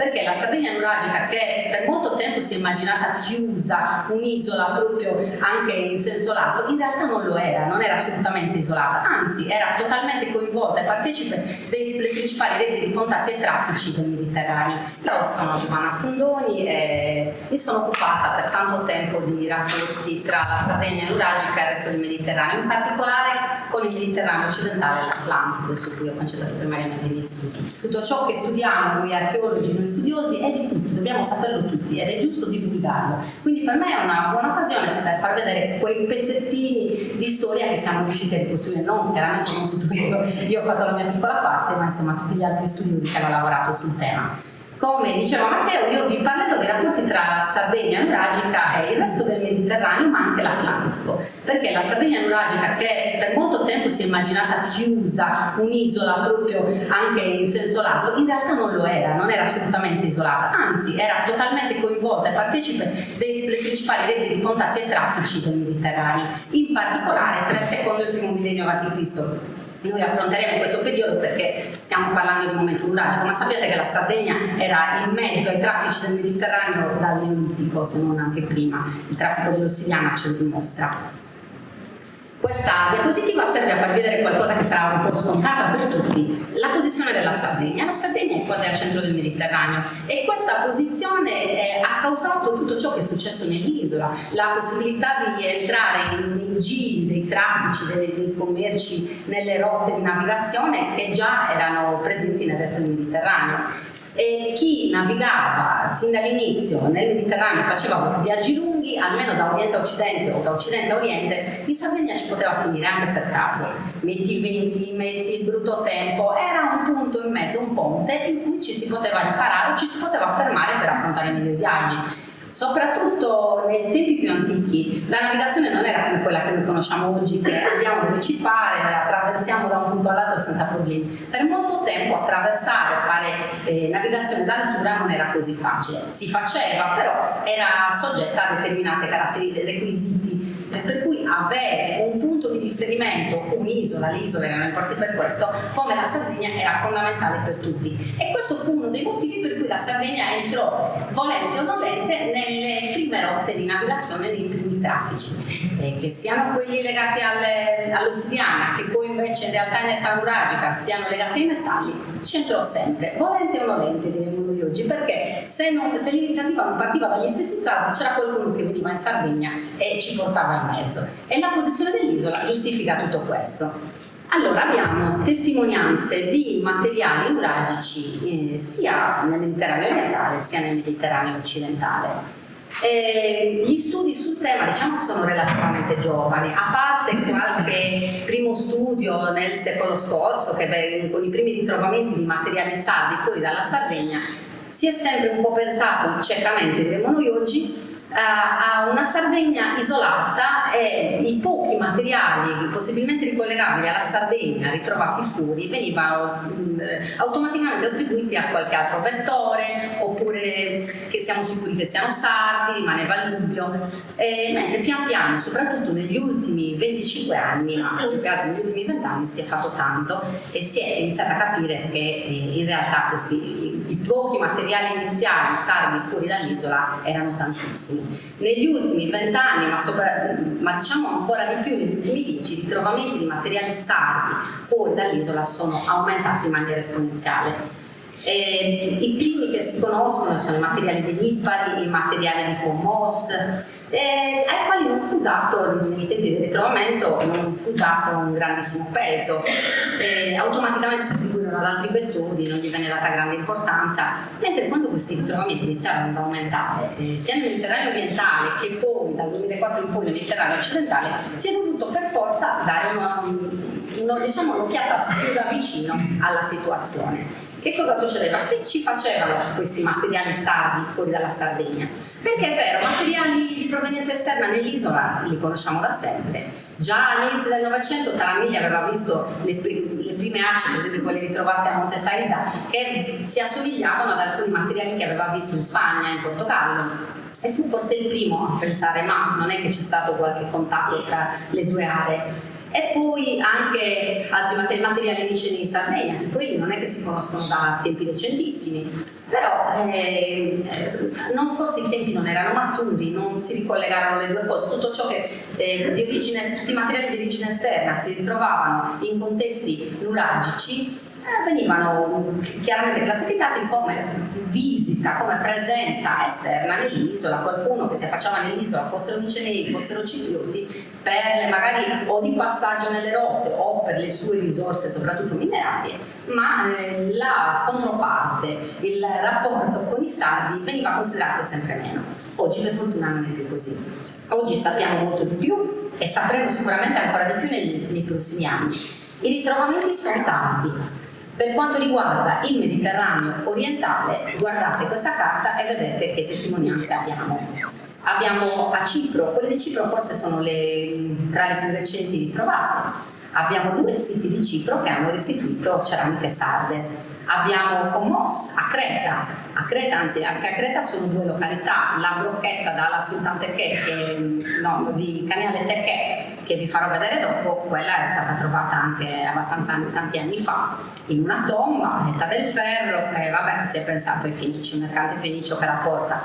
Perché la Sardegna nuragica, che per molto tempo si è immaginata chiusa, un'isola proprio anche in senso lato, in realtà non lo era, non era assolutamente isolata, anzi era totalmente coinvolta e partecipe delle principali reti di contatti e traffici del Mediterraneo. Io sono Giovanna Fundoni e mi sono occupata per tanto tempo di rapporti tra la Sardegna nuragica e il resto del Mediterraneo, in particolare con il Mediterraneo occidentale e l'Atlantico, su cui ho concentrato primariamente i miei studi. Tutto ciò che studiamo noi archeologi, noi studiosi, è di tutti, dobbiamo saperlo tutti ed è giusto divulgarlo. Quindi per me è una buona occasione per far vedere quei pezzettini di storia che siamo riusciti a ricostruire, chiaramente non tutto io ho fatto la mia piccola parte, ma insomma tutti gli altri studiosi che hanno lavorato sul tema. Come diceva Matteo, io vi parlerò dei rapporti tra la Sardegna nuragica e il resto del Mediterraneo, ma anche l'Atlantico, perché la Sardegna nuragica, che per molto tempo si è immaginata chiusa, un'isola proprio anche in senso lato, in realtà non lo era, non era assolutamente isolata, anzi era totalmente coinvolta e partecipe delle principali reti di contatti e traffici del Mediterraneo, in particolare secondo il primo millennio a.C. Noi affronteremo questo periodo perché stiamo parlando di un momento nuragico, ma sappiate che la Sardegna era in mezzo ai traffici del Mediterraneo dal Neolitico, se non anche prima. Il traffico dell'ossidiana ce lo dimostra. Questa diapositiva serve a far vedere qualcosa che sarà un po' scontata per tutti, la posizione della Sardegna. La Sardegna è quasi al centro del Mediterraneo e questa posizione ha causato tutto ciò che è successo nell'isola, la possibilità di entrare nei giri dei traffici, dei commerci, nelle rotte di navigazione che già erano presenti nel resto del Mediterraneo. E chi navigava sin dall'inizio nel Mediterraneo faceva viaggi lunghi, almeno da Oriente a Occidente o da Occidente a Oriente, in Sardegna ci poteva finire anche per caso. Metti i venti, metti il brutto tempo, era un punto in mezzo, un ponte in cui ci si poteva riparare o ci si poteva fermare per affrontare meglio i viaggi. Soprattutto nei tempi più antichi la navigazione non era come quella che noi conosciamo oggi, che andiamo dove ci pare, attraversiamo da un punto all'altro senza problemi. Per molto tempo attraversare, fare navigazione d'altura non era così facile. Si faceva, però era soggetta a determinate caratteristiche, requisiti, per cui avere un punto di riferimento, un'isola, le isole erano importanti per questo, come la Sardegna era fondamentale per tutti. E questo fu uno dei motivi per cui la Sardegna entrò, volente o nolente, nelle prime rotte di navigazione, nei primi traffici, che siano quelli legati all'ossidiana, che poi invece in realtà in età nuragica siano legati ai metalli, c'entrò sempre, volente o nolente diremmo noi oggi, perché se l'iniziativa non partiva dagli stessi sardi, c'era qualcuno che veniva in Sardegna e ci portava in mezzo, e la posizione dell'isola giustifica tutto questo. Allora abbiamo testimonianze di materiali nuragici sia nel Mediterraneo orientale sia nel Mediterraneo occidentale. Gli studi sul tema diciamo sono relativamente giovani, a parte qualche primo studio nel secolo scorso che con i primi ritrovamenti di materiali sardi fuori dalla Sardegna si è sempre un po' pensato, ciecamente diremmo noi oggi, a una Sardegna isolata, e i pochi materiali possibilmente ricollegabili alla Sardegna ritrovati fuori venivano automaticamente attribuiti a qualche altro vettore, oppure che siamo sicuri che siano sardi, rimaneva il dubbio, mentre pian piano, soprattutto negli ultimi 25 anni, ma più che altro negli ultimi 20 anni, si è fatto tanto e si è iniziato a capire che in realtà i pochi materiali iniziali sardi fuori dall'isola erano tantissimi. Negli ultimi 20 anni, ma diciamo ancora di più negli ultimi 10, i ritrovamenti di materiali sardi fuori dall'isola sono aumentati in maniera esponenziale. I primi che si conoscono sono i materiali di Lipari, i materiali di Pomos, ai quali non fu dato, nei tempi del ritrovamento, non fu dato un grandissimo peso, automaticamente si attribuirono ad altri vettori, non gli venne data grande importanza, mentre quando questi ritrovamenti iniziarono ad aumentare, sia nel Mediterraneo orientale che poi dal 2004 in poi nel Mediterraneo occidentale, si è dovuto per forza dare un'occhiata più da vicino alla situazione. Che cosa succedeva? Che ci facevano questi materiali sardi fuori dalla Sardegna? Perché è vero, materiali di provenienza esterna nell'isola li conosciamo da sempre. Già all'inizio del Novecento Taramiglia aveva visto le prime asce, per esempio quelle ritrovate a Monte Saida, che si assomigliavano ad alcuni materiali che aveva visto in Spagna, in Portogallo. E fu forse il primo a pensare, ma non è che c'è stato qualche contatto tra le due aree? E poi anche altri materiali micenei in Sardegna, che quelli non è che si conoscono da tempi recentissimi, però forse i tempi non erano maturi, non si ricollegarono le due cose, tutto ciò che tutti i materiali di origine esterna che si ritrovavano in contesti nuragici venivano chiaramente classificati come visita, come presenza esterna nell'isola, qualcuno che si affacciava nell'isola, fossero micenei, fossero ciprioti, magari o di passaggio nelle rotte o per le sue risorse soprattutto minerarie, ma la controparte, il rapporto con i sardi veniva considerato sempre meno. Oggi per fortuna non è più così. Oggi sappiamo molto di più e sapremo sicuramente ancora di più nei prossimi anni. I ritrovamenti sono tanti. Per quanto riguarda il Mediterraneo orientale, guardate questa carta e vedete che testimonianze abbiamo. Abbiamo a Cipro, quelle di Cipro forse sono tra le più recenti ritrovate. Abbiamo 2 siti di Cipro che hanno restituito ceramiche sarde. Abbiamo Commos a Creta, anzi anche a Creta sono 2 località, la Brocchetta dalla Sultan di Caniale Teché, che vi farò vedere dopo. Quella è stata trovata anche abbastanza tanti anni fa in una tomba, Età del Ferro, e vabbè, si è pensato ai Fenici, il mercante fenicio che la porta.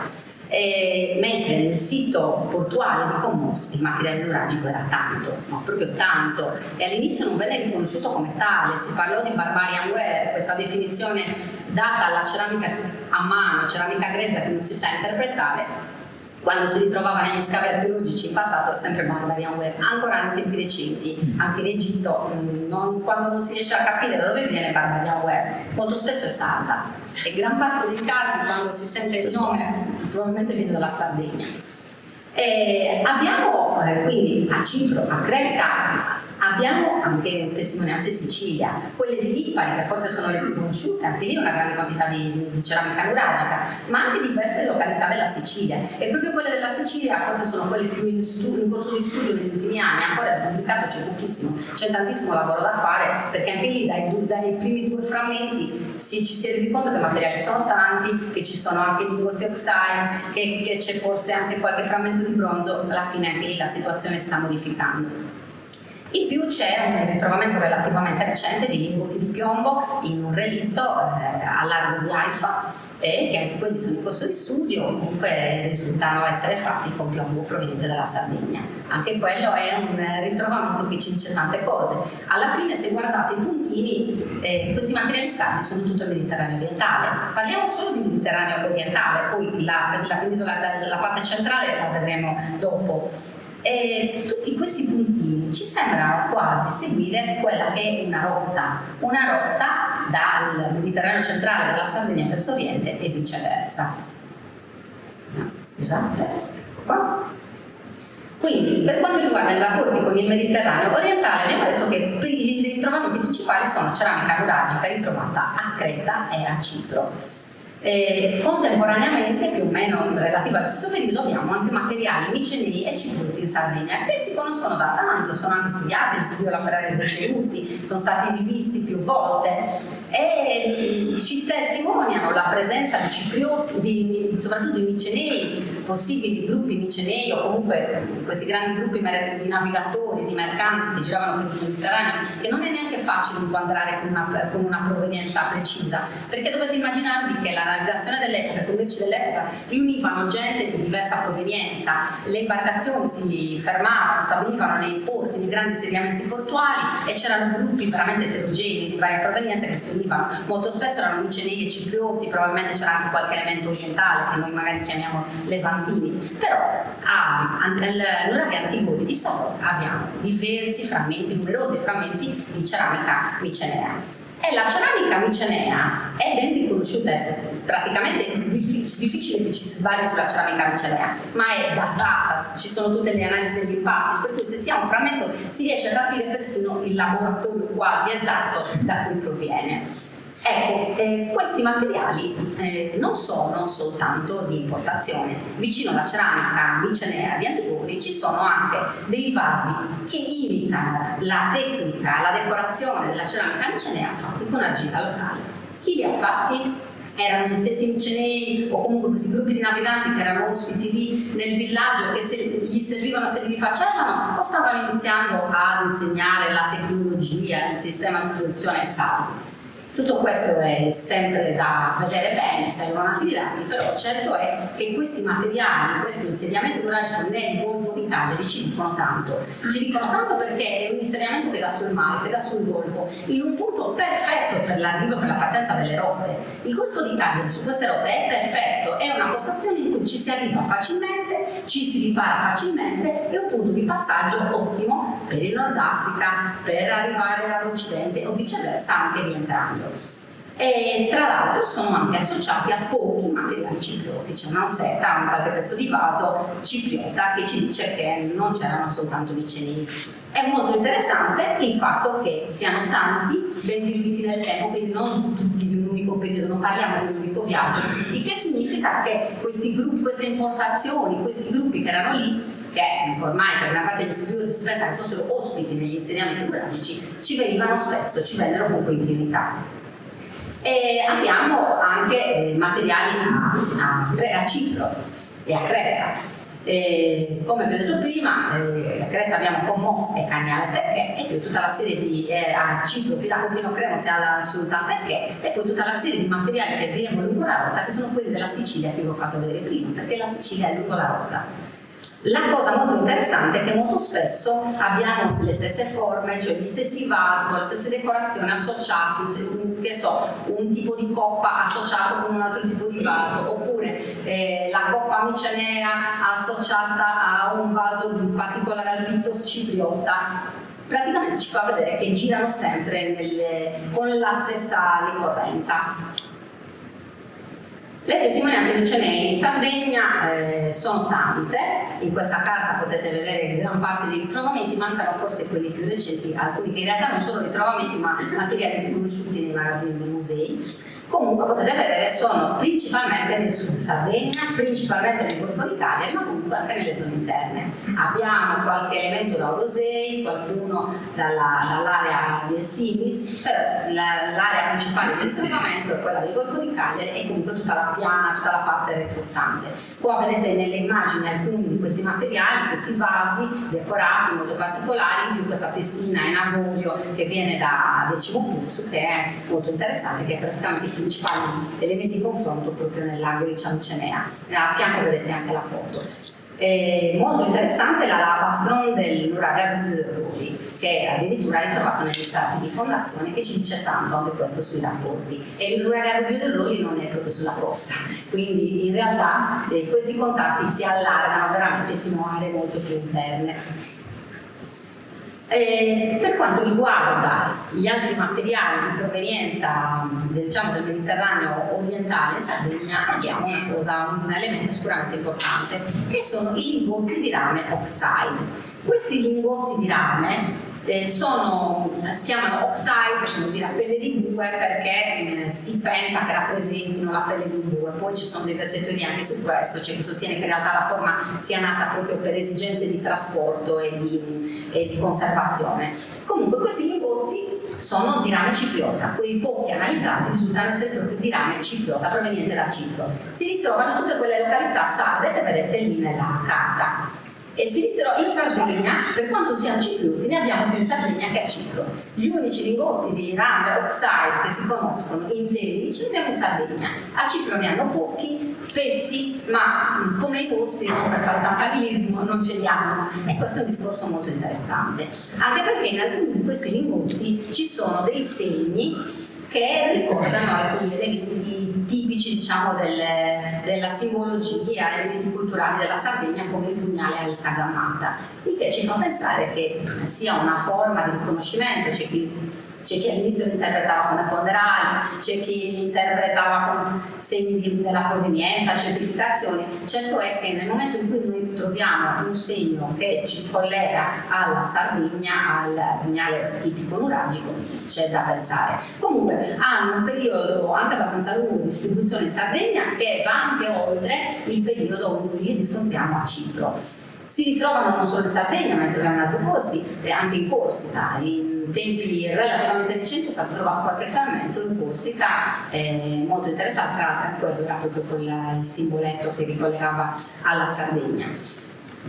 Mentre nel sito portuale di Commos il materiale nuragico era tanto, ma proprio tanto, e all'inizio non venne riconosciuto come tale. Si parlò di barbarian ware, questa definizione data alla ceramica a mano, ceramica grezza, che non si sa interpretare. Quando si ritrovava negli scavi archeologici in passato è sempre barbarian ware, ancora in tempi recenti, anche in Egitto, quando non si riesce a capire da dove viene barbarian ware, molto spesso è sarda, e gran parte dei casi quando si sente il nome probabilmente viene dalla Sardegna. Abbiamo quindi a Cipro, a Creta, abbiamo anche testimonianze in Sicilia, quelle di Lipari, che forse sono le più conosciute, anche lì una grande quantità di ceramica nuragica, ma anche diverse località della Sicilia, e proprio quelle della Sicilia forse sono quelle più in corso di studio negli ultimi anni. Ancora da pubblicato c'è pochissimo, c'è tantissimo lavoro da fare, perché anche lì dai primi 2 frammenti ci si è resi conto che i materiali sono tanti, che ci sono anche lingotti oxide, che c'è forse anche qualche frammento di bronzo. Alla fine anche lì la situazione si sta modificando. In più c'è un ritrovamento relativamente recente di lingotti di piombo in un relitto a largo di Haifa, che anche quelli sono in corso di studio, comunque risultano essere fatti con piombo proveniente dalla Sardegna. Anche quello è un ritrovamento che ci dice tante cose. Alla fine, se guardate i puntini, questi materiali sardi sono tutto il Mediterraneo orientale. Parliamo solo di Mediterraneo orientale, poi la penisola, la parte centrale la vedremo dopo. E tutti questi puntini ci sembrano quasi seguire quella che è una rotta dal Mediterraneo centrale, dalla Sardegna verso Oriente e viceversa. Scusate, ecco qua. Quindi, per quanto riguarda i rapporti con il Mediterraneo orientale, abbiamo detto che i ritrovamenti principali sono ceramica nuragica ritrovata a Creta e a Cipro. Contemporaneamente, più o meno relativa allo stesso periodo, abbiamo anche materiali micenei e ciprioti in Sardegna, che si conoscono da tanto, sono anche studiati, il studio della Ferrarese Cerutti, sono stati rivisti più volte e ci testimoniano la presenza di ciprioti, soprattutto di micenei, possibili gruppi micenei o comunque questi grandi gruppi di navigatori, di mercanti che giravano per il Mediterraneo, che non è neanche facile inquadrare con una provenienza precisa, perché dovete immaginarvi che la navigazione dell'epoca, i commerci dell'epoca riunivano gente di diversa provenienza, le imbarcazioni si fermavano, stabilivano nei porti, nei grandi insediamenti portuali, e c'erano gruppi veramente eterogenei di varie provenienze che si univano. Molto spesso erano micenei e ciprioti, probabilmente c'era anche qualche elemento orientale che noi magari chiamiamo levantini, però nel nuraghe antico di Soro abbiamo numerosi frammenti di ceramica micenea. E la ceramica micenea è ben riconosciuta, è praticamente difficile che ci si sbagli sulla ceramica micenea, ma è datata, ci sono tutte le analisi degli impasti, per cui se si ha un frammento si riesce a capire persino il laboratorio quasi esatto da cui proviene. Ecco, questi materiali non sono soltanto di importazione. Vicino alla ceramica micenea di Antigone ci sono anche dei vasi che imitano la tecnica, la decorazione della ceramica micenea fatti con argilla locale. Chi li ha fatti? erano gli stessi micenei o comunque questi gruppi di naviganti che erano ospiti lì nel villaggio, che se gli servivano, se li facevano, o stavano iniziando ad insegnare la tecnologia, il sistema di produzione ai salvi. Tutto questo è sempre da vedere bene, servono altri dati, però certo è che questi materiali, questo insediamento nuragico nel Golfo di Cagliari ci dicono tanto. Ci dicono tanto perché è un insediamento che dà sul mare, che dà sul Golfo, in un punto perfetto per l'arrivo e per la partenza delle rotte. Il Golfo di Cagliari su queste rotte è perfetto, è una postazione in cui ci si arriva facilmente, ci si ripara facilmente, è un punto di passaggio ottimo per il Nord Africa, per arrivare all'Occidente o viceversa anche rientrando. E tra l'altro sono anche associati a pochi materiali ciprioti, c'è una seta, un qualche pezzo di vaso cipriota che ci dice che non c'erano soltanto micenei. È molto interessante il fatto che siano tanti, ben diluiti nel tempo, quindi non tutti di un unico periodo, non parliamo di un unico viaggio, il che significa che questi gruppi, queste importazioni, questi gruppi che erano lì, che ormai per una parte degli studiosi si pensa che fossero ospiti negli insediamenti nuragici, ci venivano spesso, ci vennero con continuità. E abbiamo anche materiali a Cipro e a Creta. Come vi ho detto prima, a Creta abbiamo Commos e Cagnale Terché, e poi tutta la serie di a Cipro, Piracochino Cremos e alla Sultan Terché, e poi tutta la serie di materiali che vediamo lungo la rotta, che sono quelli della Sicilia che vi ho fatto vedere prima, perché la Sicilia è lungo la rotta. La cosa molto interessante è che molto spesso abbiamo le stesse forme, cioè gli stessi vasi, con le stesse decorazioni associati, che so, un tipo di coppa associato con un altro tipo di vaso, oppure la coppa micenea associata a un vaso di particolare al Pictos cipriota. Praticamente ci fa vedere che girano sempre con la stessa ricorrenza. Le testimonianze micenee in Sardegna sono tante, in questa carta potete vedere che gran parte dei ritrovamenti, mancano forse quelli più recenti, alcuni che in realtà non sono ritrovamenti ma materiali riconosciuti nei magazzini dei musei. Comunque potete vedere sono principalmente nel sud Sardegna, principalmente nel Golfo di Cagliari, ma comunque anche nelle zone interne. Abbiamo qualche elemento da Orosei, qualcuno dall'area del Sinis, però l'area principale del ritrovamento è quella del Golfo di Cagliari e comunque tutta la piana, tutta la parte retrostante. Qua vedete nelle immagini alcuni di questi materiali, questi vasi decorati molto particolari, più questa testina in avorio che viene da Decimo Puzzu, che è molto interessante, che è praticamente i principali elementi di confronto proprio nella Grecia micenea. A fianco vedete anche la foto. Molto interessante la lapastron del Nuraga Rubio del Rodi, che è addirittura ritrovato negli stati di fondazione, che ci dice tanto anche questo sui rapporti. E il Nuraga Rubio del Rodi non è proprio sulla costa, quindi in realtà questi contatti si allargano veramente fino a aree molto più interne. Per quanto riguarda gli altri materiali di provenienza diciamo, del Mediterraneo orientale, in Sardegna abbiamo un elemento sicuramente importante, che sono i lingotti di rame oxide. Questi lingotti di rame si chiamano oxide, vuol dire a pelle di bue, perché si pensa che rappresentino la pelle di bue. Poi ci sono diverse teorie anche su questo, c'è chi sostiene che in realtà la forma sia nata proprio per esigenze di trasporto e di conservazione. Comunque questi lingotti sono di rame cipriota, quei pochi analizzati risultano essere proprio di rame cipriota proveniente da Cipro. Si ritrovano in tutte quelle località sarde che vedete lì nella carta. E si ritrova in Sardegna, per quanto siano ciprioti, ne abbiamo più in Sardegna che a Cipro. Gli unici lingotti di rame oxide che si conoscono interi ce li abbiamo in Sardegna. A Cipro ne hanno pochi pezzi, ma come i vostri, non per fare campanilismo, non ce li hanno. E questo è un discorso molto interessante, anche perché in alcuni di questi lingotti ci sono dei segni che ricordano alcuni elementi tipici, diciamo, della simbologia, elementi culturali della Sardegna, come il pugnale al Sagammata, il che ci fa pensare che sia una forma di riconoscimento. C'è chi all'inizio li interpretava come ponderali, c'è chi li interpretava con segni della provenienza, certificazioni. Certo è che nel momento in cui noi troviamo un segno che ci collega alla Sardegna, al pugnale tipico nuragico, c'è da pensare. Comunque hanno un periodo anche abbastanza lungo di distribuzione in Sardegna, che va anche oltre il periodo in cui li riscontriamo a Cipro. Si ritrovano non solo in Sardegna, ma in altri posti, e anche in Corsica. In tempi relativamente recenti è stato trovato qualche frammento in Corsica molto interessante, tra l'altro quello era proprio il simboletto che ricollegava alla Sardegna.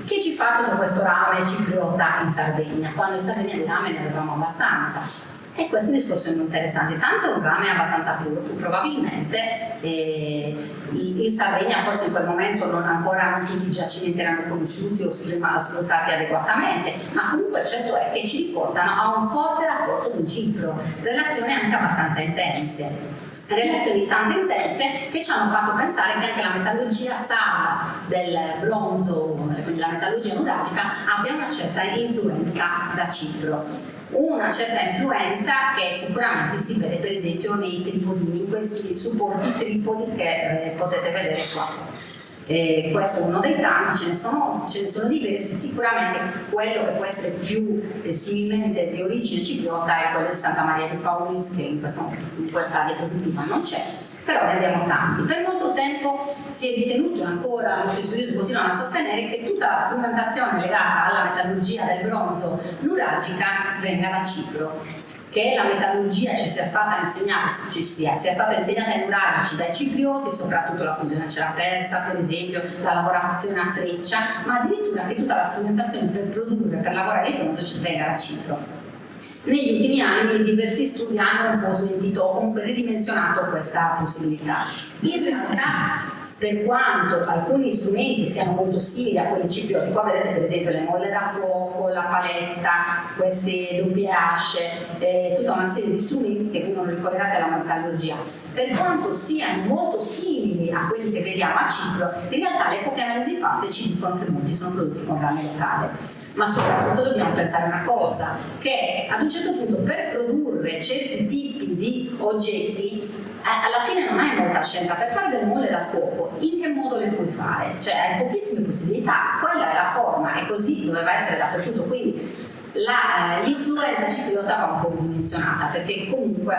Che ci fa tutto questo rame cipriota in Sardegna? Quando in Sardegna di rame ne avevamo abbastanza. E questo discorso è molto interessante, tanto un rame abbastanza puro, probabilmente in Sardegna forse in quel momento non tutti i giacimenti erano conosciuti o sfruttati adeguatamente, ma comunque certo è che ci riportano a un forte rapporto con Cipro, relazioni anche abbastanza intense. Relazioni tanto intense che ci hanno fatto pensare che anche la metallurgia sarda del bronzo, quindi la metallurgia nuragica, abbia una certa influenza da Cipro. Una certa influenza che sicuramente si vede per esempio nei tripodini, in questi supporti tripodi che potete vedere qua. Questo è uno dei tanti, ce ne sono diversi. Sicuramente quello che può essere più similmente di origine cipriota è quello di Santa Maria di Paulis, che in questa diapositiva non c'è, però ne abbiamo tanti. Per molto tempo si è ritenuto, ancora molti studiosi continuano a sostenere, che tutta la strumentazione legata alla metallurgia del bronzo nuragica venga da Cipro, che la metallurgia sia stata insegnata ai nuragici dai ciprioti, soprattutto la fusione a cera persa, per esempio, la lavorazione a treccia, ma addirittura che tutta la strumentazione per lavorare il bronzo ci venga da Cipro. Negli ultimi anni diversi studi hanno un po' smentito o comunque ridimensionato questa possibilità. In realtà, per quanto alcuni strumenti siano molto simili a quelli ciprioti, qua vedete per esempio le molle da fuoco, la paletta, queste doppie asce, tutta una serie di strumenti che vengono ricollegati alla metallurgia, per quanto siano molto simili a quelli che vediamo a Cipro, in realtà le poche analisi fatte ci dicono che molti sono prodotti con rame locale. Ma soprattutto dobbiamo pensare a una cosa, che ad un certo punto per produrre certi tipi di oggetti alla fine non hai molta scelta. Per fare delle molle da fuoco, in che modo le puoi fare? Cioè hai pochissime possibilità, quella è la forma e così doveva essere dappertutto, quindi l'influenza cipriota va un po' ridimensionata, perché comunque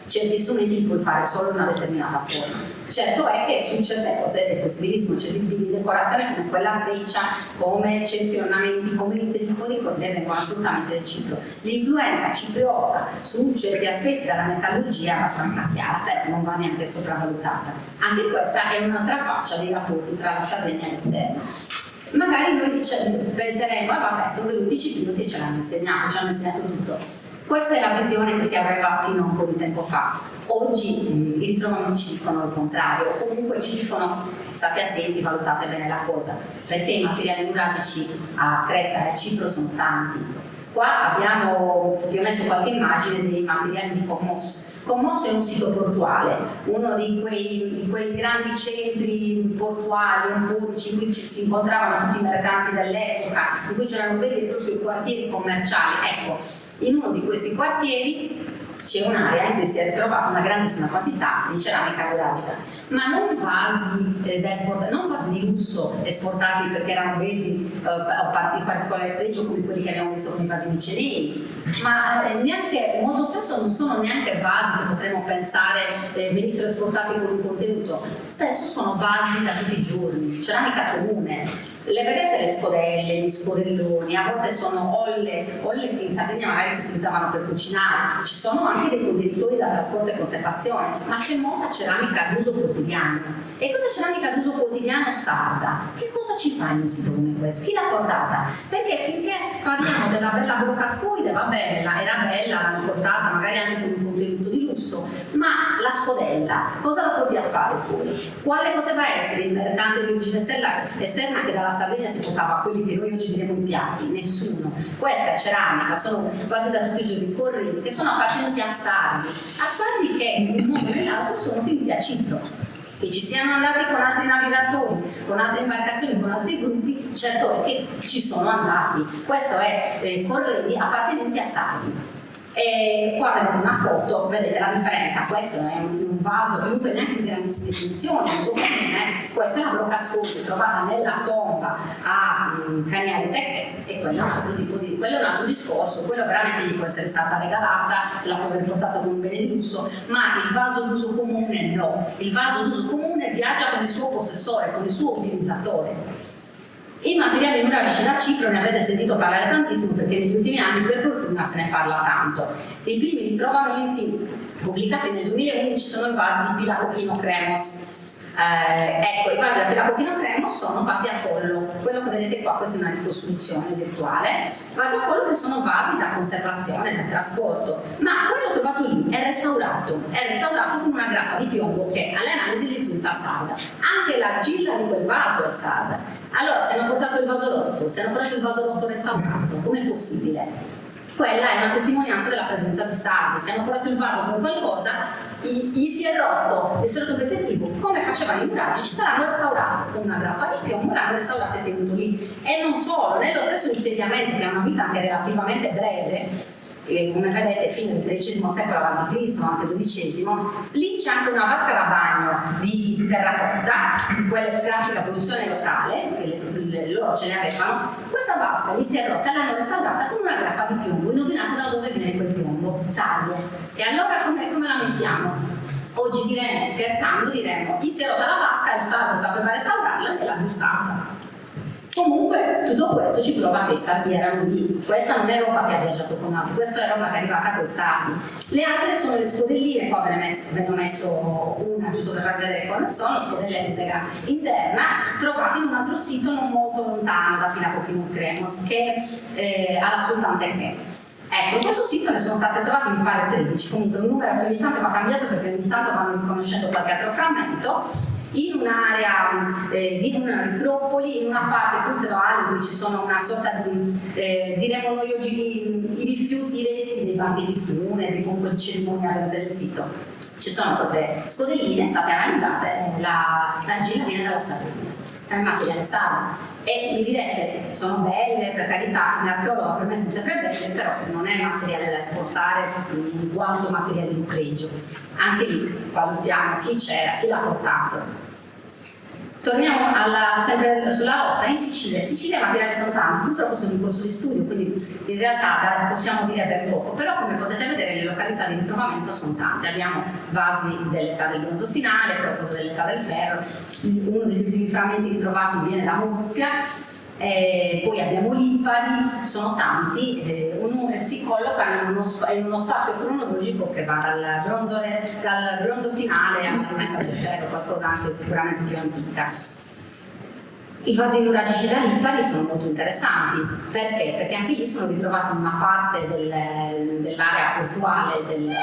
certi strumenti li puoi fare solo in una determinata forma. Certo è che su certe cose è possibilissimo, certi tipi di decorazione come quella a treccia, come certi ornamenti, come i tripodi, quelli vengono assolutamente da Cipro. L'influenza cipriota su certi aspetti della metallurgia è abbastanza chiara, però non va neanche sopravvalutata. Anche questa è un'altra faccia dei rapporti tra la Sardegna e l'esterno. Magari noi penseremo, vabbè, sono venuti i ciprioti e ci hanno insegnato tutto. Questa è la visione che si aveva fino a un po' di tempo fa. Oggi i ritrovamenti ci dicono il contrario, o comunque ci dicono state attenti, valutate bene la cosa, perché i materiali nuragici a Creta e a Cipro sono tanti. Qua vi ho messo qualche immagine dei materiali di Commos. Commos è un sito portuale, uno di quei grandi centri portuali, emporici, in cui si incontravano tutti i mercanti dell'epoca, in cui c'erano veri e propri quartieri commerciali. Ecco, in uno di questi quartieri c'è un'area in cui si è ritrovata una grandissima quantità di ceramica nuragica, ma non vasi da esportare, non vasi di lusso esportati perché erano belli o particolare pregio come quelli che abbiamo visto con i vasi micenei, ma neanche, molto spesso non sono neanche vasi che potremmo pensare venissero esportati con un contenuto, spesso sono vasi da tutti i giorni, ceramica comune. Le vedete le scodelle, gli scodelloni, a volte sono olle che in Sardegna magari si utilizzavano per cucinare, ci sono anche dei contenitori da trasporto e conservazione, ma c'è molta ceramica d'uso quotidiano. E questa ceramica d'uso quotidiano sarda, che cosa ci fa in un sito come questo? Chi l'ha portata? Perché finché parliamo della bella brocascoide, va bene, era bella, l'hanno portata magari anche con un contenuto di lusso, ma la scodella, cosa la porti a fare fuori? Quale poteva essere il mercante di origine esterna che dalla Sardegna si portava quelli che noi oggi diremo i piatti? Nessuno. Questa è ceramica, sono quasi da tutti i giorni correnti, che sono appartenuti a sardi che in un modo o nell'altro sono finiti a Cipro. Che ci siano andati con altri navigatori, con altre imbarcazioni, con altri gruppi, certo è che ci sono andati. Questo è corredi appartenenti a sardi. E qua vedete una foto, vedete la differenza, questo è un vaso comunque neanche di grandissime dimensioni, questa è la brocascoide trovata nella tomba a Caniale Tecche e quello è un altro quello è un altro discorso, quello veramente gli può essere stata regalata, se la può aver portato con un bene di lusso, ma il vaso d'uso comune no, il vaso d'uso comune viaggia con il suo possessore, con il suo utilizzatore. I materiali nuragici da cipro ne avete sentito parlare tantissimo perché negli ultimi anni per fortuna se ne parla tanto. I primi ritrovamenti pubblicati nel 2011 sono i vasi di Pilacochino Cremos. Ecco, i vasi da Pilacochino Cremos sono vasi a collo, quello che vedete qua, questa è una ricostruzione virtuale, vasi a collo che sono vasi da conservazione, da trasporto, ma quello trovato lì è restaurato con una grappa di piombo che alle analisi risulta sarda, anche l'argilla di quel vaso è sarda. Allora, se hanno portato il vaso rotto, restaurato, com'è possibile? Quella è una testimonianza della presenza di sardi. Se hanno portato il vaso con qualcosa, gli si è rotto un pezzettino, come facevano i nuragici, saranno restaurati con una grappa di piombo, l'hanno restaurato e tenuto lì. E non solo, nello stesso insediamento, che ha una vita anche relativamente breve, come vedete fino del XIII secolo a.C., anche XII, lì c'è anche una vasca da bagno di terracotta, di quella classica produzione locale, che loro ce ne avevano. Questa vasca gli si è rotta e l'hanno restaurata con una grappa di piombo. Indovinate da dove viene quel piombo? Sardo. E allora come la mettiamo? Oggi diremo, scherzando, gli si è rotta la vasca, il sardo sapeva restaurarla e l'ha aggiustata. Comunque tutto questo ci prova che i sardi erano lì. Questa non è roba che ha viaggiato con altri, questa è roba che è arrivata con i sardi. Le altre sono le scodelline, qua ve ne ho messo una giusto per far vedere quali sono, scodelle di sega interna, trovate in un altro sito non molto lontano da Pilacochino Cremos, che è alla Sultan Tekke. Ecco, in questo sito ne sono state trovate in pare 13, comunque un numero che ogni tanto va cambiato perché ogni tanto vanno riconoscendo qualche altro frammento, in un'area di una necropoli, in una parte culturale dove ci sono una sorta di, diremo noi oggi, i rifiuti, i resti dei banchetti funebri, comunque di cerimoniale del sito. Ci sono queste scodelline, state analizzate, l'argilla viene dalla Sardegna, è un materiale sardo. E mi direte, sono belle, per carità, come archeologo per me sono sempre belle, però non è materiale da esportare in quanto materiale di pregio. Anche lì valutiamo chi c'era, chi l'ha portato. Torniamo sempre sulla rotta in Sicilia. In Sicilia i materiali sono tanti, purtroppo sono in corso di studio, quindi in realtà possiamo dire ben poco, però come potete vedere le località di ritrovamento sono tante. Abbiamo vasi dell'età del bronzo finale, qualcosa dell'età del ferro, uno degli ultimi frammenti ritrovati viene da Murcia, poi abbiamo lipari, sono tanti, si collocano in uno spazio cronologico che va dal bronzo finale alla lunetta del ferro, qualcosa anche sicuramente più antica. I vasi nuragici da lipari sono molto interessanti, perché? Perché anche lì sono ritrovati in una parte dell'area portuale del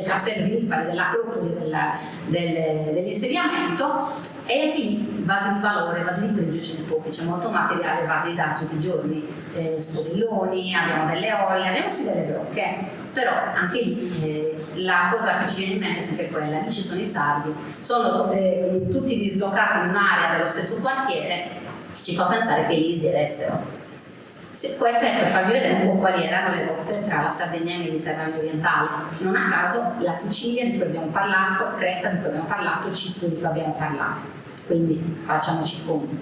castello di Lipari, dell'acropoli dell'insediamento, e anche lì vasi di valore, vasi di pregio ce ne pochi, c'è molto materiale, vasi da tutti i giorni, scodelloni, abbiamo delle olle, abbiamo sì delle brocche, però anche lì la cosa che ci viene in mente è sempre quella, lì ci sono i sardi, sono tutti dislocati in un'area dello stesso quartiere, ci fa pensare che lì si eressero. Questa è per farvi vedere un po' quali erano le rotte tra la Sardegna e il Mediterraneo orientale. Non a caso la Sicilia di cui abbiamo parlato, Creta di cui abbiamo parlato, Cipro di cui abbiamo parlato. Quindi facciamoci i conti.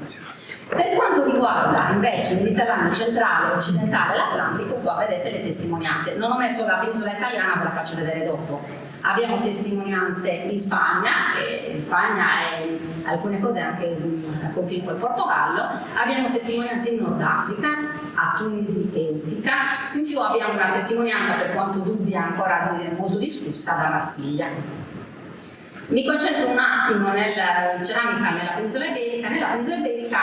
Per quanto riguarda invece il Mediterraneo centrale, occidentale e l'Atlantico, qua vedete le testimonianze. Non ho messo la penisola italiana, ve la faccio vedere dopo. Abbiamo testimonianze in Spagna, che in Spagna è alcune cose anche a confine col Portogallo, abbiamo testimonianze in Nord Africa, a Tunisi e Utica, in più abbiamo una testimonianza, per quanto dubbia ancora molto discussa, da Marsiglia. Mi concentro un attimo nella ceramica nella penisola iberica. Nella penisola iberica,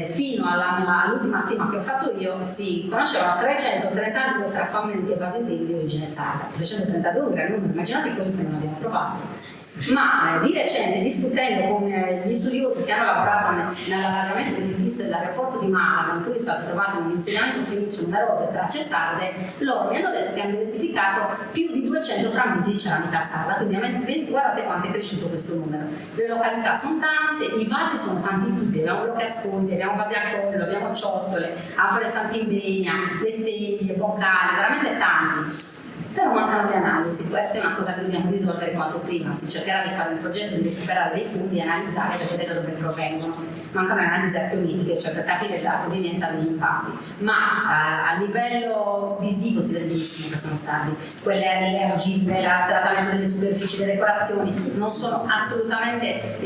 fino all'ultima stima che ho fatto io, si conoscevano 332 trafammenti e vasentini di origine sarda. 332 è un gran numero, immaginate quelli che non abbiamo trovato. Ma di recente, discutendo con gli studiosi che hanno lavorato nell'allargamento delle piste dell'aeroporto di Malama, in cui è stato trovato un insediamento fenicio numerose tracce sarde, loro mi hanno detto che hanno identificato più di 200 frammenti di ceramica sarda, quindi guardate quanto è cresciuto questo numero. Le località sono tante, i vasi sono tanti tipi, abbiamo blocchi a sconti, abbiamo vasi a collo, abbiamo ciotole, anfore santimbegna, le teglie, boccali, veramente tanti. però mancano le analisi. Questa è una cosa che dobbiamo risolvere quanto prima. Si cercherà di fare un progetto di recuperare dei fondi e analizzare per vedere da dove provengono. Mancano le analisi archeologiche, cioè per capire la provenienza degli impasti, ma a livello visivo si vede benissimo che sono sardi. Quelle delle argille, il trattamento delle superfici, delle decorazioni non sono assolutamente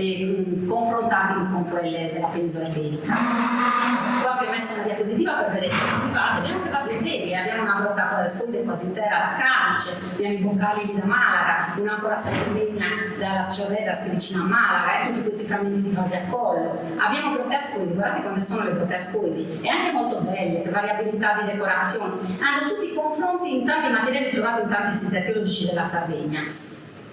confrontabili con quelle della penisola iberica. Qua vi ho messo una diapositiva per vedere i vasi. Abbiamo anche vasi interi, abbiamo una brocca scoide quasi intera da Calice, abbiamo i boccali lì da Malaga, un'anfora santimbegna dalla Sciorredas che è vicino a Malaga, e tutti questi frammenti di vasi a collo. Abbiamo brocche ascoidi, guardate quante sono le brocche ascoidi, e anche molto belle, variabilità di decorazioni. Hanno tutti confronti in tanti materiali trovati in tanti siti archeologici della Sardegna.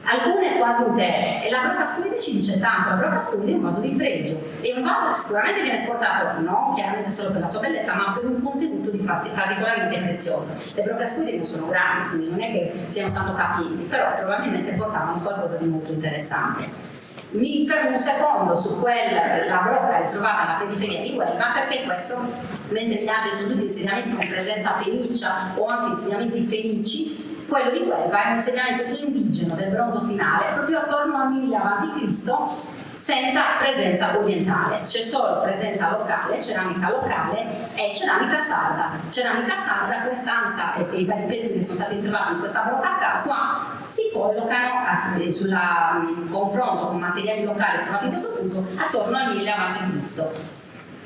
Alcune quasi intere, e la brocca ascoide ci dice tanto. La brocca ascoide è un vaso di pregio, è un vaso che sicuramente viene esportato non chiaramente solo per la sua bellezza, ma per un contenuto particolarmente prezioso. Le brocche ascoide non sono grandi, quindi non è che siano tanto capienti, però probabilmente portavano qualcosa di molto interessante. Mi fermo un secondo su la brocca ritrovata nella periferia di Huelva, perché questo, mentre gli altri sono tutti insediamenti con presenza fenicia o anche insediamenti fenici, quello di Huelva è un insediamento indigeno del bronzo finale, proprio attorno al 1000 a.C., senza presenza orientale. C'è solo presenza locale, ceramica locale e ceramica sarda. Ceramica sarda, quest'ansa e i vari pezzi che sono stati trovati in questa brocca qua si collocano sul confronto con materiali locali trovati in questo punto attorno al 1000 a.C.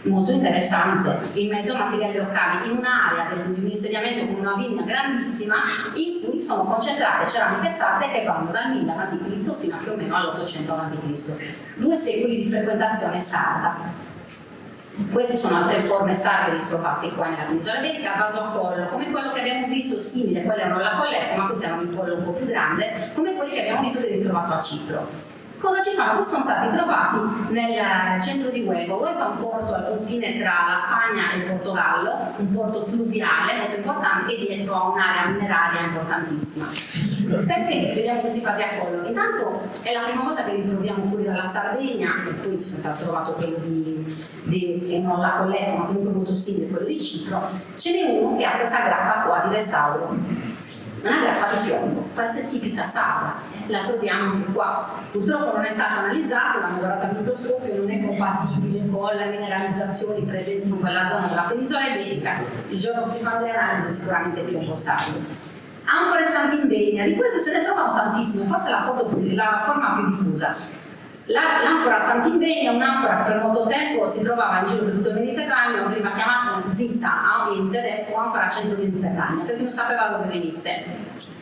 Molto interessante, in mezzo a materiali locali, in un'area di un insediamento con una vigna grandissima in cui sono concentrate ceramiche sarde che vanno dal 1000 a.C. fino a più o meno all'800 a.C. 2 secoli di frequentazione sarda. Queste sono altre forme sarde ritrovate qua nella penisola iberica, vaso a collo, come quello che abbiamo visto, simile, quelle erano la colletta, ma questi erano il pollo un po' più grande, come quelli che abbiamo visto che è ritrovato a Cipro. Cosa ci fanno? Sono stati trovati nel centro di Huelva. Huelva è un porto al confine tra la Spagna e il Portogallo, un porto fluviale molto importante e dietro a un'area mineraria importantissima. Perché vediamo questi vasi a collo? Intanto è la prima volta che li troviamo fuori dalla Sardegna, per cui sono stato trovato quello che non l'ha colletto, ma comunque molto simile, quello di Cipro. Ce n'è uno che ha questa grappa qua di restauro. Una grappa di piombo, questa è tipica sarda, la troviamo anche qua. Purtroppo non è stato analizzato, l'hanno guardato al microscopio, non è compatibile con le mineralizzazioni presenti in quella zona della penisola iberica. Il giorno che si fanno le analisi sicuramente è piombo sardo. Anfore santimbegna, di queste se ne trovano tantissime, forse la forma più diffusa. L'anfora santimbegna è un'anfora che per molto tempo si trovava in giro per tutto il Mediterraneo, prima chiamata zitta in tedesco, anfora centro-mediterranea, perché non sapeva dove venisse.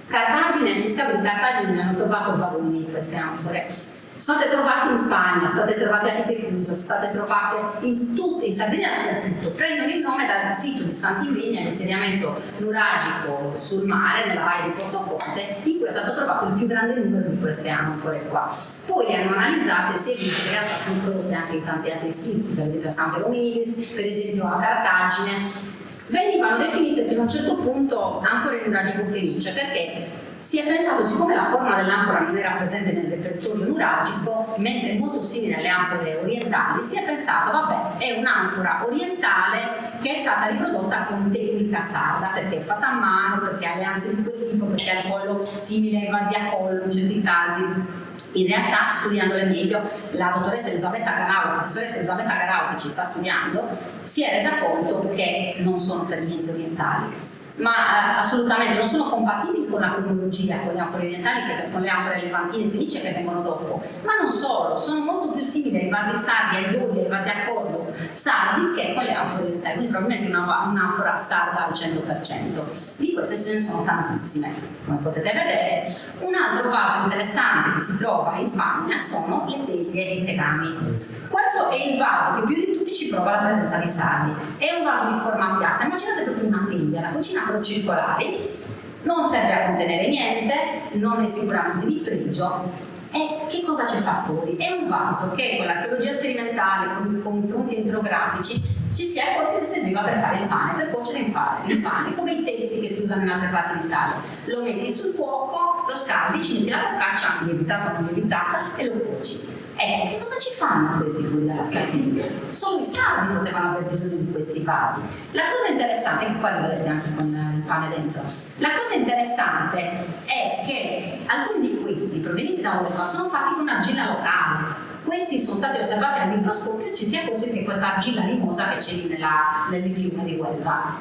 Gli scavi di Cartagine ne hanno trovato vagoni di queste anfore. Sono state trovate in Spagna, sono state trovate a Pitecusa, sono state trovate in Sardegna dappertutto. Prendono il nome dal sito di Santimbegna, l'insediamento nuragico sul mare, nella valle di Portoconte, in cui è stato trovato il più grande numero di queste anfore qua. Poi le hanno analizzate e si è visto che in realtà sono prodotte anche in tanti altri siti, per esempio a San Feromilis, per esempio a Cartagine. Venivano definite fino a un certo punto anfore nuragico fenice, perché si è pensato, siccome la forma dell'anfora non era presente nel repertorio nuragico, mentre è molto simile alle anfore orientali, si è pensato, vabbè, è un'anfora orientale che è stata riprodotta con tecnica sarda, perché è fatta a mano, perché ha le anse di quel tipo, perché ha il collo simile ai vasi a collo in certi casi. In realtà, studiandole meglio, la dottoressa Elisabetta Garau, la professoressa Elisabetta Garau che ci sta studiando, si è resa conto che non sono per niente orientali, ma assolutamente non sono compatibili con la cronologia, con le anfore orientali, con le anfore levantine e fenicie che vengono dopo, ma non solo, sono molto più simili ai vasi sardi, ai doli, ai vasi a collo sardi che con le anfore orientali, quindi probabilmente un'anfora sarda al 100%. Di queste se ne sono tantissime, come potete vedere. Un altro vaso interessante che si trova in Spagna sono le teglie e i tegami. Questo è il vaso che più di tutti ci prova la presenza di sardi. È un vaso di forma piatta, immaginate proprio una teglia, la cucina a circolari, non serve a contenere niente, non è sicuramente di pregio. E che cosa ci fa fuori? È un vaso che con l'archeologia sperimentale, con i confronti entrografici, ci si è accorti che serviva per fare il pane, per cuocere il pane, come i testi che si usano in altre parti d'Italia. Lo metti sul fuoco, lo scaldi, ci metti la focaccia, lievitata o non lievitata, e lo cuoci. Ecco, che cosa ci fanno questi fuori dalla Sardegna? Solo i sardi potevano aver bisogno di questi vasi. La cosa interessante, che qua li vedete anche con il pane dentro, la cosa interessante è che alcuni di questi provenienti da Europa sono fatti con argilla locale. Questi sono stati osservati al microscopio e ci si è accorti che questa argilla limosa che c'è lì nel fiume di Huelva.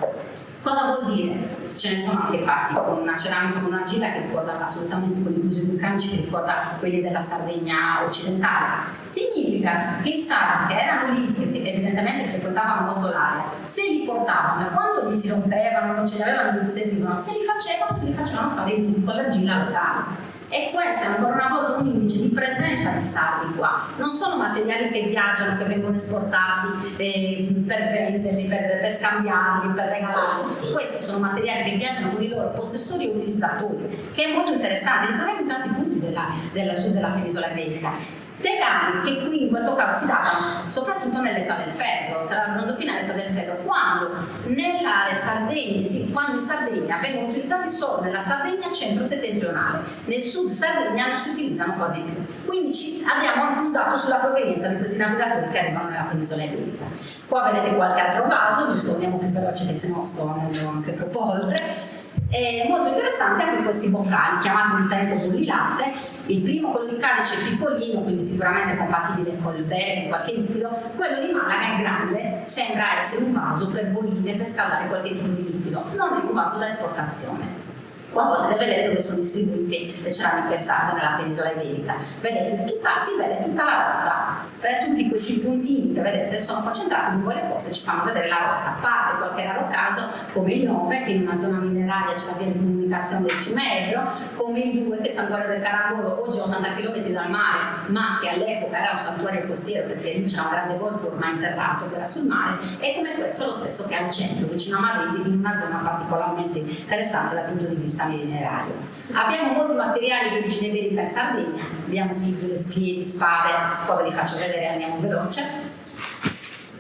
Cosa vuol dire? Ce ne sono anche fatti con una ceramica, con un'argilla che ricorda assolutamente quelli inclusi vulcanici, che ricorda quelli della Sardegna occidentale. Significa che i sardi che erano lì, che evidentemente frequentavano molto l'area, se li portavano e quando li si rompevano, non ce li avevano, li servivano, se li facevano fare con l'argilla locale. E questo è ancora una volta un indice di presenza di sardi qua. Non sono materiali che viaggiano, che vengono esportati per venderli, per scambiarli, per regalarli. Questi sono materiali che viaggiano con i loro possessori e utilizzatori, che è molto interessante. Li troviamo in tanti punti del sud della penisola iberica. Tegami che qui in questo caso si datano soprattutto nell'età del ferro, tra la bronzofina e l'età del ferro, quando nell'area Sardegna, quando in Sardegna vengono utilizzati solo nella Sardegna centro-settentrionale, nel sud Sardegna non si utilizzano quasi più. Quindi abbiamo anche un dato sulla provenienza di questi navigatori che arrivano nella penisola iberica. Qua vedete qualche altro vaso, giusto andiamo più veloce che se no sto andando anche troppo oltre. È molto interessante anche questi boccali, chiamati un tempo bollilatte. Il primo, quello di Cadice, è piccolino, quindi sicuramente compatibile col bere, con qualche liquido. Quello di Malaga è grande, sembra essere un vaso per bollire, per scaldare qualche tipo di liquido. Non è un vaso da esportazione. Qua potete vedere dove sono distribuite le ceramiche sarde nella penisola iberica. Vedete, si vede tutta la rocca. Tutti questi puntini che vedete sono concentrati lungo le coste, ci fanno vedere la rocca. A parte qualche raro caso, come il 9, che in una zona mineraria c'è la via di comunicazione del fiume Ebro, come il 2, che è Santuario del Caracolo, oggi a 80 km dal mare, ma che all'epoca era un santuario costiero perché lì c'era un grande golfo ormai interrato che era sul mare, e come questo lo stesso che è al centro, vicino a Madrid, in una zona particolarmente interessante dal punto di vista minerario. Abbiamo molti materiali di origine iberica in Sardegna, abbiamo fibule, spiedi, spade, poi ve li faccio vedere, andiamo veloce.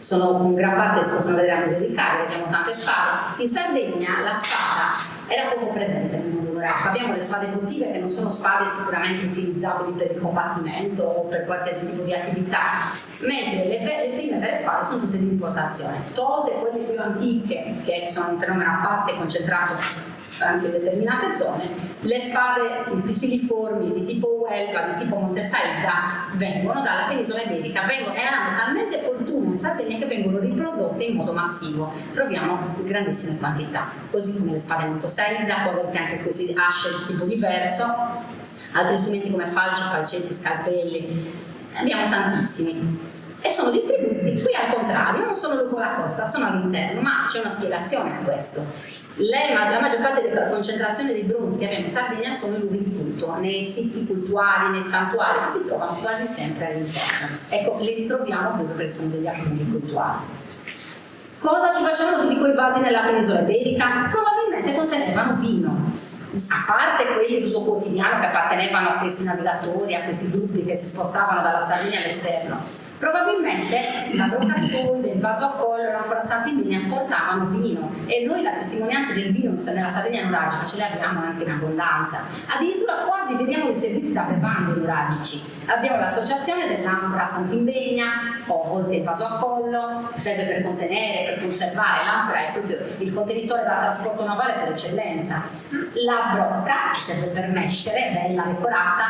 Sono in gran parte si possono vedere al Museo di Cagliari, abbiamo tante spade. In Sardegna la spada era poco presente nel mondo nuragico. Abbiamo le spade votive che non sono spade sicuramente utilizzabili per il combattimento o per qualsiasi tipo di attività, mentre le prime vere spade sono tutte di importazione. Tolte quelle più antiche, che sono un fenomeno a parte concentrato anche in determinate zone, le spade pistiliformi di tipo Huelva, di tipo Monte Saida vengono dalla penisola iberica e hanno talmente fortuna in Sardegna che vengono riprodotte in modo massivo. Troviamo grandissime quantità, così come le spade Monte Saida, poi avete anche questi asce di tipo diverso, altri strumenti come falci, falcetti, scalpelli, abbiamo tantissimi. E sono distribuiti qui al contrario, non sono lungo la costa, sono all'interno, ma c'è una spiegazione a questo. La maggior parte della concentrazione dei bronzi che abbiamo in Sardegna sono i luoghi di culto, nei siti cultuali, nei santuari, che si trovano quasi sempre all'interno. Ecco, li ritroviamo proprio perché sono degli accumuli cultuali. Cosa ci facevano tutti quei vasi nella penisola iberica? Probabilmente contenevano vino. A parte quelli d'uso quotidiano che appartenevano a questi navigatori, a questi gruppi che si spostavano dalla Sardegna all'esterno, probabilmente la brocascoide, il vaso a collo, l'anfora Sant'Emilia portavano vino, e noi la testimonianza del vino nella Sardegna nuragica ce l'abbiamo anche in abbondanza. Addirittura quasi vediamo dei servizi da bevande nuragici. Abbiamo l'associazione dell'anfora Sant'Emilia, o a volte il vaso a collo, che serve per contenere, per conservare. L'anfora è proprio il contenitore da trasporto navale per eccellenza. La brocca, che serve per mescere, bella decorata.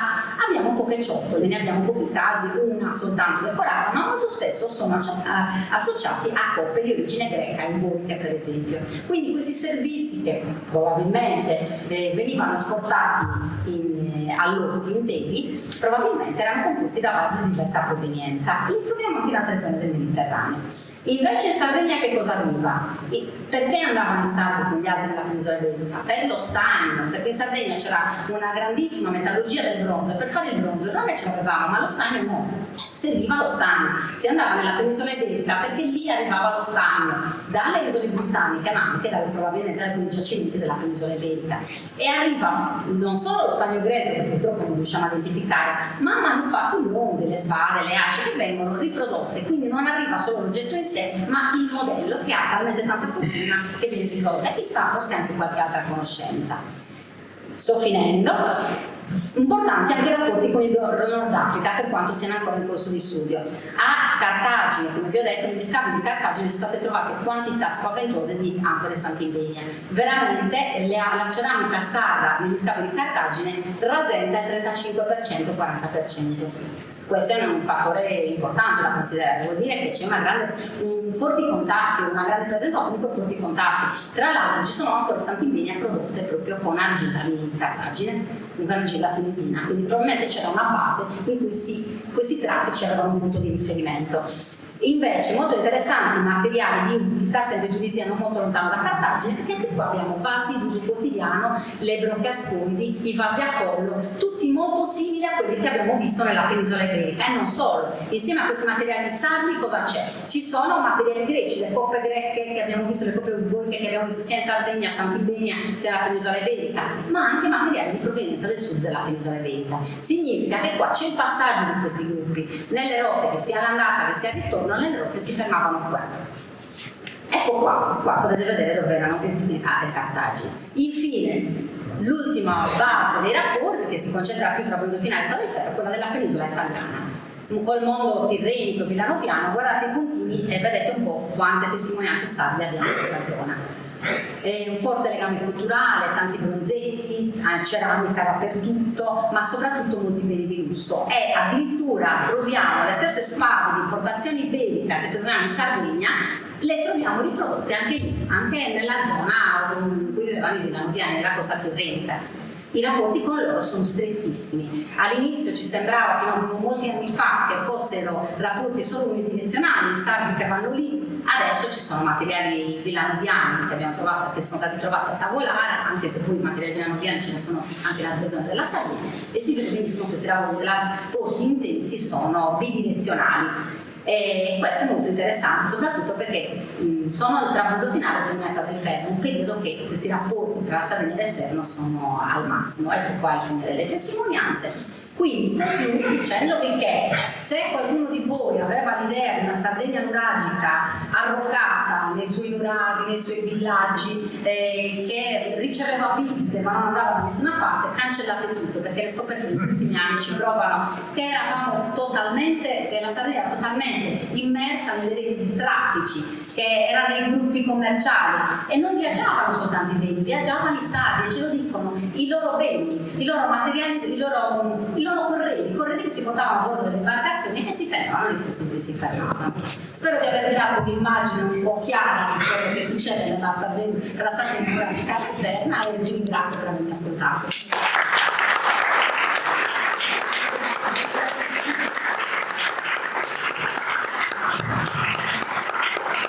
Abbiamo poche ciotole, ne abbiamo pochi casi, una soltanto decorata, ma molto spesso sono associati a coppe di origine greca, imboriche per esempio. Quindi questi servizi, che probabilmente venivano esportati all'orti interi, probabilmente erano composti da basi di diversa provenienza. Li troviamo anche in altre zone del Mediterraneo. Invece in Sardegna che cosa arriva? Perché andavano i sardi con gli altri nella penisola iberica? Per lo stagno, perché in Sardegna c'era una grandissima metallurgia del bronzo, e per fare il bronzo noi ce l'avevamo, ma lo stagno no, serviva lo stagno. Si andava nella penisola iberica perché lì arrivava lo stagno dalle isole britanniche, ma anche probabilmente da alcuni giacimenti della penisola iberica, e arriva non solo lo stagno grezzo, che purtroppo non riusciamo a identificare, ma manufatti i bronzi, le spade, le asce che vengono riprodotte, quindi non arriva solo l'oggetto in sé, ma il modello che ha talmente tanta fortuna che viene riprodotto, e chissà forse anche qualche altra conoscenza. Sto finendo. Importanti anche i rapporti con il Nord Africa, per quanto siano ancora in corso di studio. A Cartagine, come vi ho detto, negli scavi di Cartagine sono state trovate quantità spaventose di anfore santimbenia. Veramente la ceramica sarda negli scavi di Cartagine rasenta il 35%, 40%. Questo è un fattore importante da considerare, vuol dire che c'è forti contatti, una grande presenza, comunque forti contatti. Tra l'altro ci sono anfore santimbenia prodotte proprio con argilla di Cartagine, con argilla tunisina, quindi probabilmente c'era una base in cui questi traffici avevano un punto di riferimento. Invece molto interessanti i materiali di Utica, sempre tunisia, non molto lontano da Cartagine, perché anche qua abbiamo vasi d'uso quotidiano, le brocche a scondi, i vasi a collo, tutti molto simili a quelli che abbiamo visto nella penisola iberica, e non solo. Insieme a questi materiali sardi cosa c'è? Ci sono materiali greci, le coppe greche che abbiamo visto, le coppe ugoiche che abbiamo visto sia in Sardegna, Sant'Ibenia, sia nella penisola iberica, ma anche materiali di provenienza del sud della penisola iberica. Significa che qua c'è il passaggio di questi gruppi nelle rotte, che sia all'andata che sia al ritorno, le rotte si fermavano qua. Ecco qua potete vedere dove erano Utica e Cartagine. Infine, l'ultima base dei rapporti, che si concentra più tra Ponte Finale e Età del Ferro, è quella della penisola italiana. Col mondo tirrenico, villanoviano, guardate i puntini e vedete un po' quante testimonianze sarde abbiamo in questa zona. Un forte legame culturale, tanti bronzetti, ceramica dappertutto, ma soprattutto molti beni di gusto, e addirittura troviamo le stesse spade di importazione iberica che troviamo in Sardegna, le troviamo riprodotte anche lì, anche nella zona in cui vivevano i villanoviani, nella costa tirrenica. I rapporti con loro sono strettissimi. All'inizio ci sembrava, fino a molti anni fa, che fossero rapporti solo unidirezionali, i sardi che vanno lì. Adesso ci sono materiali villanoviani che abbiamo trovato, che sono stati trovati a Tavolare, anche se poi i materiali villanoviani ce ne sono anche in altre zone della Sardegna, e si vede benissimo che questi rapporti intensi sono bidirezionali. E questo è molto interessante, soprattutto perché sono al tramonto finale del Età del Ferro, un periodo che questi rapporti tra la Sardegna e l'esterno sono al massimo. Ecco qua alcune delle testimonianze. Quindi concludo dicendovi che se qualcuno di voi aveva l'idea di una Sardegna nuragica arroccata nei suoi nuraghi, nei suoi villaggi, che riceveva visite ma non andava da nessuna parte, cancellate tutto, perché le scoperte degli ultimi anni ci provano che la Sardegna era totalmente immersa nelle reti di traffici, che erano nei gruppi commerciali, e non viaggiavano soltanto i beni, viaggiavano i sardi, e ce lo dicono, i loro beni, i loro materiali, i loro corredi che si portavano a bordo delle imbarcazioni e si fermavano nei posti in cui si fermavano. Spero di avervi dato un'immagine un po' chiara di quello che succede nella Sardegna esterna, e vi ringrazio per avermi ascoltato.